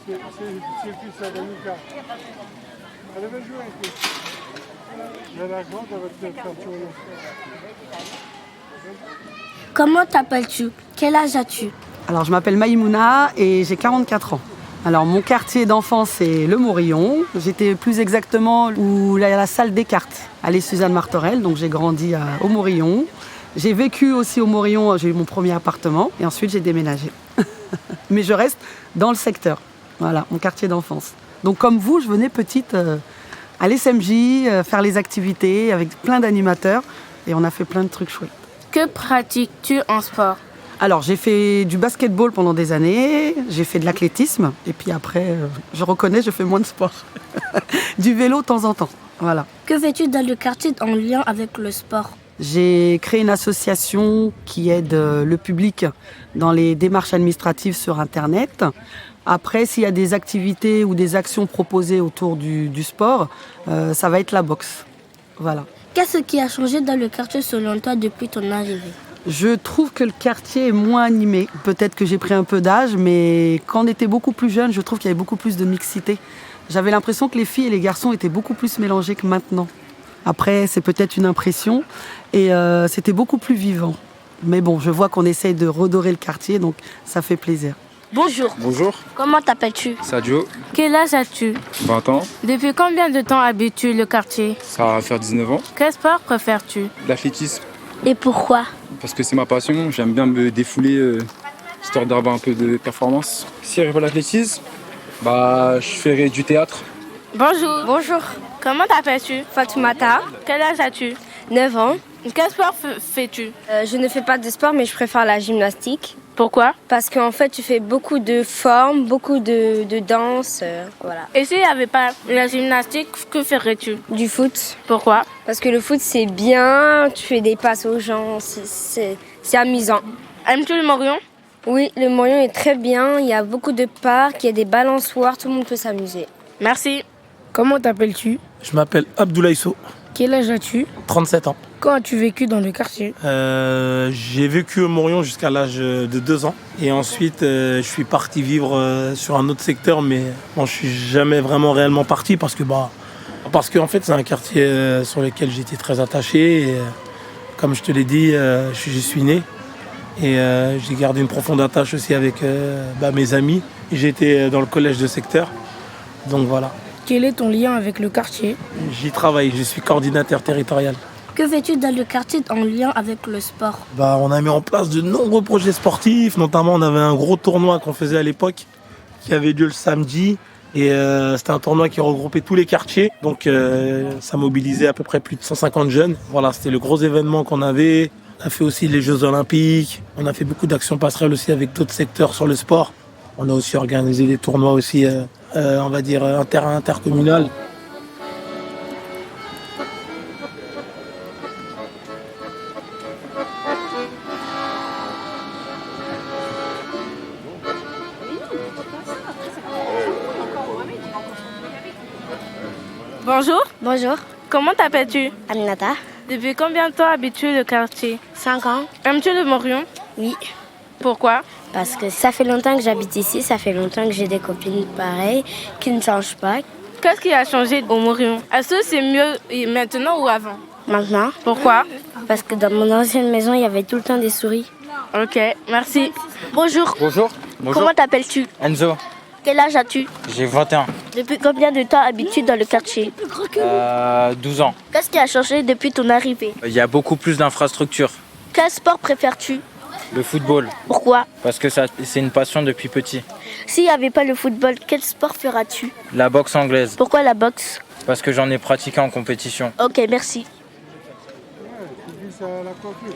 C'est le fils d'Annika. Elle avait joué avec lui. Mais la grande, elle va peut-être faire tourner. Comment t'appelles-tu? Quel âge as-tu? Alors, je m'appelle Maïmouna et j'ai 44 ans. Alors, mon quartier d'enfance, c'est le Morillon. J'étais plus exactement où il y a la salle des cartes, allée Suzanne Martorell. Donc, j'ai grandi au Morillon. J'ai vécu aussi au Morillon, j'ai eu mon premier appartement et ensuite j'ai déménagé. Mais je reste dans le secteur, voilà, mon quartier d'enfance. Donc, comme vous, je venais petite à l'SMJ, faire les activités avec plein d'animateurs et on a fait plein de trucs chouettes. Que pratiques-tu en sport? Alors, j'ai fait du basketball pendant des années, j'ai fait de l'athlétisme, et puis après, je reconnais, je fais moins de sport. Du vélo de temps en temps, voilà. Que fais-tu dans le quartier en lien avec le sport? J'ai créé une association qui aide le public dans les démarches administratives sur Internet. Après, s'il y a des activités ou des actions proposées autour du sport, ça va être la boxe, voilà. Qu'est-ce qui a changé dans le quartier selon toi depuis ton arrivée? Je trouve que le quartier est moins animé. Peut-être que j'ai pris un peu d'âge, mais quand on était beaucoup plus jeune, je trouve qu'il y avait beaucoup plus de mixité. J'avais l'impression que les filles et les garçons étaient beaucoup plus mélangés que maintenant. Après, c'est peut-être une impression. Et c'était beaucoup plus vivant. Mais bon, je vois qu'on essaye de redorer le quartier, donc ça fait plaisir. Bonjour. Bonjour, Comment t'appelles-tu? Sadio, Quel âge as-tu? 20 ans, Depuis combien de temps habites-tu le quartier? ça va faire 19 ans. Quel sport préfères-tu? L'athlétisme, Et pourquoi? parce que c'est ma passion, j'aime bien me défouler, histoire d'avoir un peu de performance. Si j'arrive à l'athlétisme, je ferai du théâtre. Bonjour. Bonjour. Comment t'appelles-tu? Fatoumata, Quel âge as-tu? 9 ans. Quel sport fais-tu? Je ne fais pas de sport, mais je préfère la gymnastique. Pourquoi? Parce qu'en fait, tu fais beaucoup de formes, beaucoup de danse, voilà. Et s'il n'y avait pas la gymnastique, que ferais-tu? Du foot. Pourquoi? Parce que le foot, c'est bien, tu fais des passes aux gens, c'est amusant. Aimes-tu le Morillon? Oui, le Morillon est très bien, il y a beaucoup de parcs, il y a des balançoires, tout le monde peut s'amuser. Merci. Comment t'appelles-tu? Je m'appelle Abdoulaye So, Quel âge as-tu? 37 ans. Quand as-tu vécu dans le quartier? J'ai vécu au Morillon jusqu'à l'âge de 2 ans. Et ensuite, je suis parti vivre sur un autre secteur, mais bon, je suis jamais vraiment réellement parti parce que en fait, c'est un quartier sur lequel j'étais très attaché. Et, comme je te l'ai dit, j'y suis né. Et j'ai gardé une profonde attache aussi avec mes amis. J'étais dans le collège de secteur. Donc voilà. Quel est ton lien avec le quartier? J'y travaille, je suis coordinateur territorial. Que fais-tu dans le quartier en lien avec le sport? On a mis en place de nombreux projets sportifs, notamment on avait un gros tournoi qu'on faisait à l'époque, qui avait lieu le samedi. Et c'était un tournoi qui regroupait tous les quartiers, donc ça mobilisait à peu près plus de 150 jeunes. Voilà, c'était le gros événement qu'on avait. On a fait aussi les Jeux Olympiques, on a fait beaucoup d'actions passerelles aussi avec d'autres secteurs sur le sport. On a aussi organisé des tournois aussi, on va dire, intercommunal. Bonjour. Bonjour, Comment t'appelles-tu? Aminata, Depuis combien de temps habites-tu le quartier? 5 ans. Aimes-tu le Morillon? Oui, Pourquoi? parce que ça fait longtemps que j'habite ici, ça fait longtemps que j'ai des copines pareilles, qui ne changent pas. Qu'est-ce qui a changé au Morillon? Est-ce que c'est mieux maintenant ou avant? Maintenant, Pourquoi? parce que dans mon ancienne maison, il y avait tout le temps des souris. Ok, merci. Bonjour. Bonjour. Comment t'appelles-tu? Enzo, Quel âge as-tu? j'ai 21, Depuis combien de temps habites-tu dans le quartier? 12 ans. Qu'est-ce qui a changé depuis ton arrivée? Il y a beaucoup plus d'infrastructures. Quel sport préfères-tu? Le football, Pourquoi? parce que c'est une passion depuis petit. S'il n'y avait pas le football, quel sport feras-tu? La boxe anglaise, Pourquoi la boxe? parce que j'en ai pratiqué en compétition. Ok, merci. Tu dis ça à la coiffure.